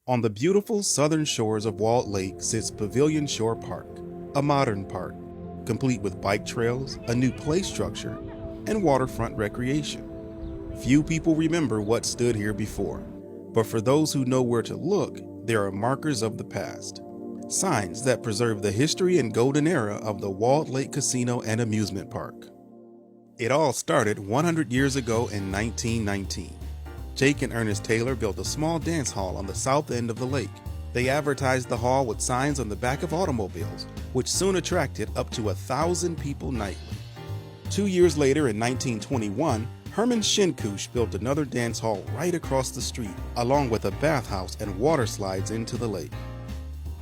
On the beautiful southern shores of Walled Lake sits Pavilion Shore Park, a modern park, complete with bike trails, a new play structure, and waterfront recreation. Few people remember what stood here before, but for those who know where to look, there are markers of the past. Signs that preserve the history and golden era of the Walled Lake Casino and Amusement Park. It all started 100 years ago in 1919. Jake and Ernest Taylor built a small dance hall on the south end of the lake. They advertised the hall with signs on the back of automobiles, which soon attracted up to 1,000 people nightly. 2 years later, in 1921, Herman Schinkusch built another dance hall right across the street, along with a bathhouse and water slides into the lake.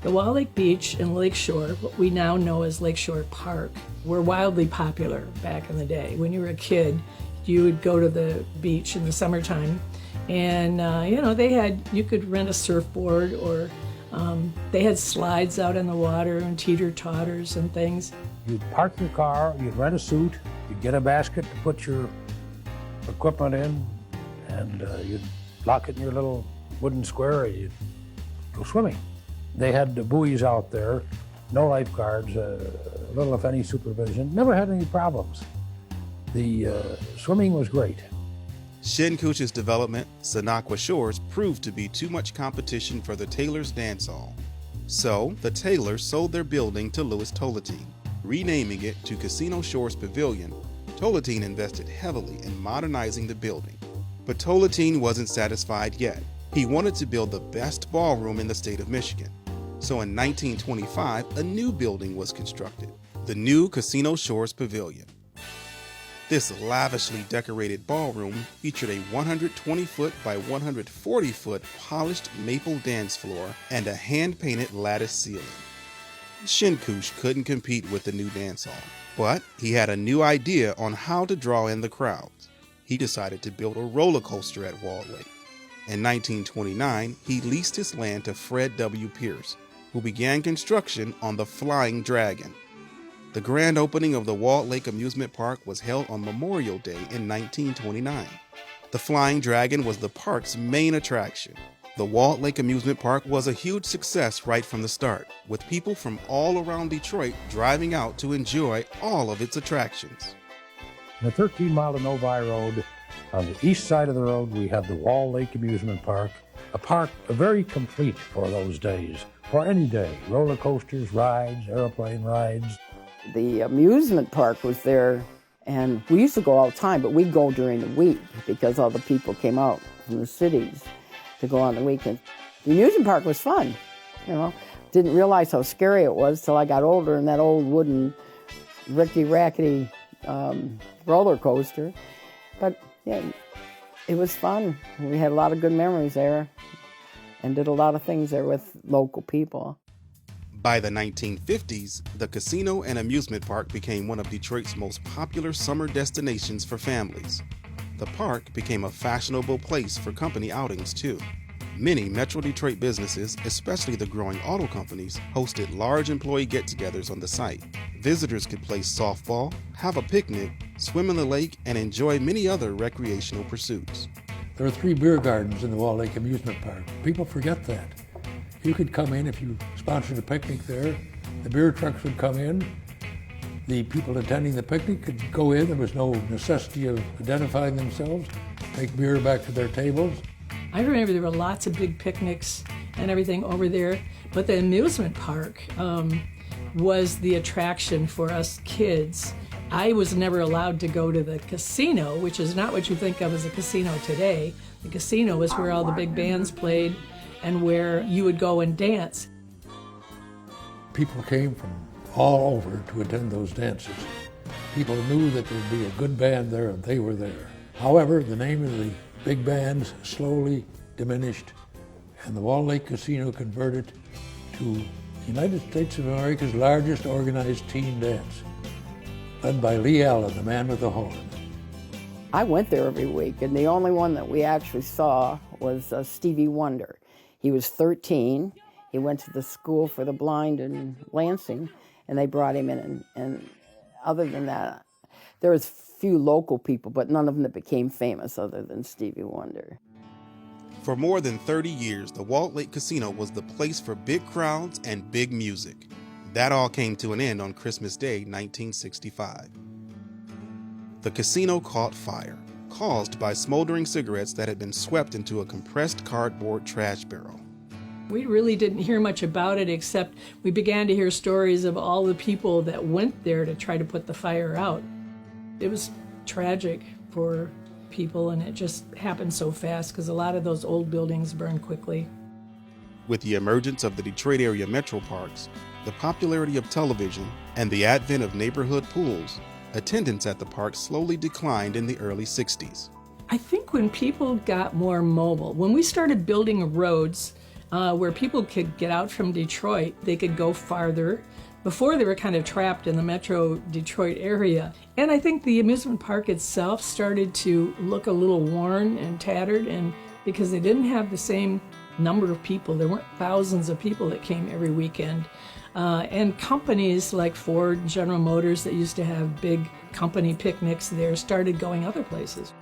The Walled Lake Beach and Lakeshore, what we now know as Lakeshore Park, were wildly popular back in the day. When you were a kid, you would go to the beach in the summertime, and you could rent a surfboard, or they had slides out in the water and teeter-totters and things. You'd park your car, you'd rent a suit, you'd get a basket to put your equipment in, and you'd lock it in your little wooden square, and you'd go swimming. They had the buoys out there, no lifeguards, little if any supervision, never had any problems. The swimming was great. Schinkusch's development, Sonaqua Shores, proved to be too much competition for the Taylors' dance hall. So, the Taylors sold their building to Louis Tolentine, renaming it to Casino Shores Pavilion. Tolentine invested heavily in modernizing the building. But Tolentine wasn't satisfied yet. He wanted to build the best ballroom in the state of Michigan. So in 1925, a new building was constructed, the new Casino Shores Pavilion. This lavishly decorated ballroom featured a 120-foot by 140-foot polished maple dance floor and a hand-painted lattice ceiling. Schinkusch couldn't compete with the new dance hall, but he had a new idea on how to draw in the crowds. He decided to build a roller coaster at Walled Lake. In 1929, he leased his land to Fred W. Pierce, who began construction on the Flying Dragon. The grand opening of the Walled Lake Amusement Park was held on Memorial Day in 1929. The Flying Dragon was the park's main attraction. The Walled Lake Amusement Park was a huge success right from the start, with people from all around Detroit driving out to enjoy all of its attractions. The 13-mile to Novi Road, on the east side of the road, we have the Walled Lake Amusement Park, a park very complete for those days, for any day. Roller coasters, rides, airplane rides. The amusement park was there, and we used to go all the time, but we'd go during the week because all the people came out from the cities to go on the weekend. The amusement park was fun, Didn't realize how scary it was till I got older in that old wooden rickety-rackety roller coaster. But yeah, it was fun. We had a lot of good memories there and did a lot of things there with local people. By the 1950s, the casino and amusement park became one of Detroit's most popular summer destinations for families. The park became a fashionable place for company outings too. Many Metro Detroit businesses, especially the growing auto companies, hosted large employee get-togethers on the site. Visitors could play softball, have a picnic, swim in the lake, and enjoy many other recreational pursuits. There are 3 beer gardens in the Walled Lake Amusement Park. People forget that. You could come in if you sponsored a picnic there. The beer trucks would come in. The people attending the picnic could go in. There was no necessity of identifying themselves, take beer back to their tables. I remember there were lots of big picnics and everything over there, but the amusement park was the attraction for us kids. I was never allowed to go to the casino, which is not what you think of as a casino today. The casino was where all the big bands played and where you would go and dance. People came from all over to attend those dances. People knew that there'd be a good band there and they were there. However, the name of the big bands slowly diminished and the Walled Lake Casino converted to the United States of America's largest organized teen dance, led by Lee Allen, the man with the horn. I went there every week, and the only one that we actually saw was Stevie Wonder. He was 13. He went to the School for the Blind in Lansing, and they brought him in. And other than that, there was few local people, but none of them that became famous other than Stevie Wonder. For more than 30 years, the Walled Lake Casino was the place for big crowds and big music. That all came to an end on Christmas Day, 1965. The casino caught fire, caused by smoldering cigarettes that had been swept into a compressed cardboard trash barrel. We really didn't hear much about it, except we began to hear stories of all the people that went there to try to put the fire out. It was tragic for people, and it just happened so fast because a lot of those old buildings burned quickly. With the emergence of the Detroit area metro parks, the popularity of television, and the advent of neighborhood pools, attendance at the park slowly declined in the early 60s. I think when people got more mobile, when we started building roads where people could get out from Detroit, they could go farther. Before, they were kind of trapped in the metro Detroit area. And I think the amusement park itself started to look a little worn and tattered, and because they didn't have the same number of people. There weren't thousands of people that came every weekend. And companies like Ford and General Motors that used to have big company picnics there started going other places.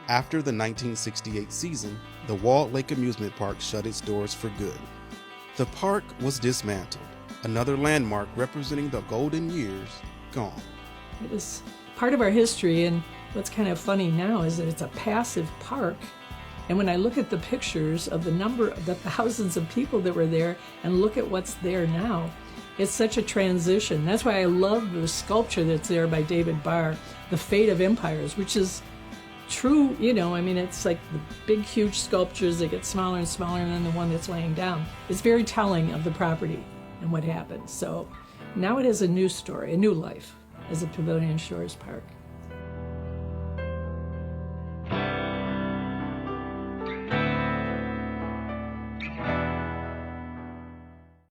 After the 1968 season, the Walled Lake Amusement Park shut its doors for good. The park was dismantled, another landmark representing the golden years gone. It was part of our history, and what's kind of funny now is that it's a passive park. And when I look at the pictures of the thousands of people that were there and look at what's there now, it's such a transition. That's why I love the sculpture that's there by David Barr, The Fate of Empires, which is true, it's like the big, huge sculptures that get smaller and smaller, and then the one that's laying down. It's very telling of the property and what happened. So now it has a new story, a new life as a Pavilion Shores Park.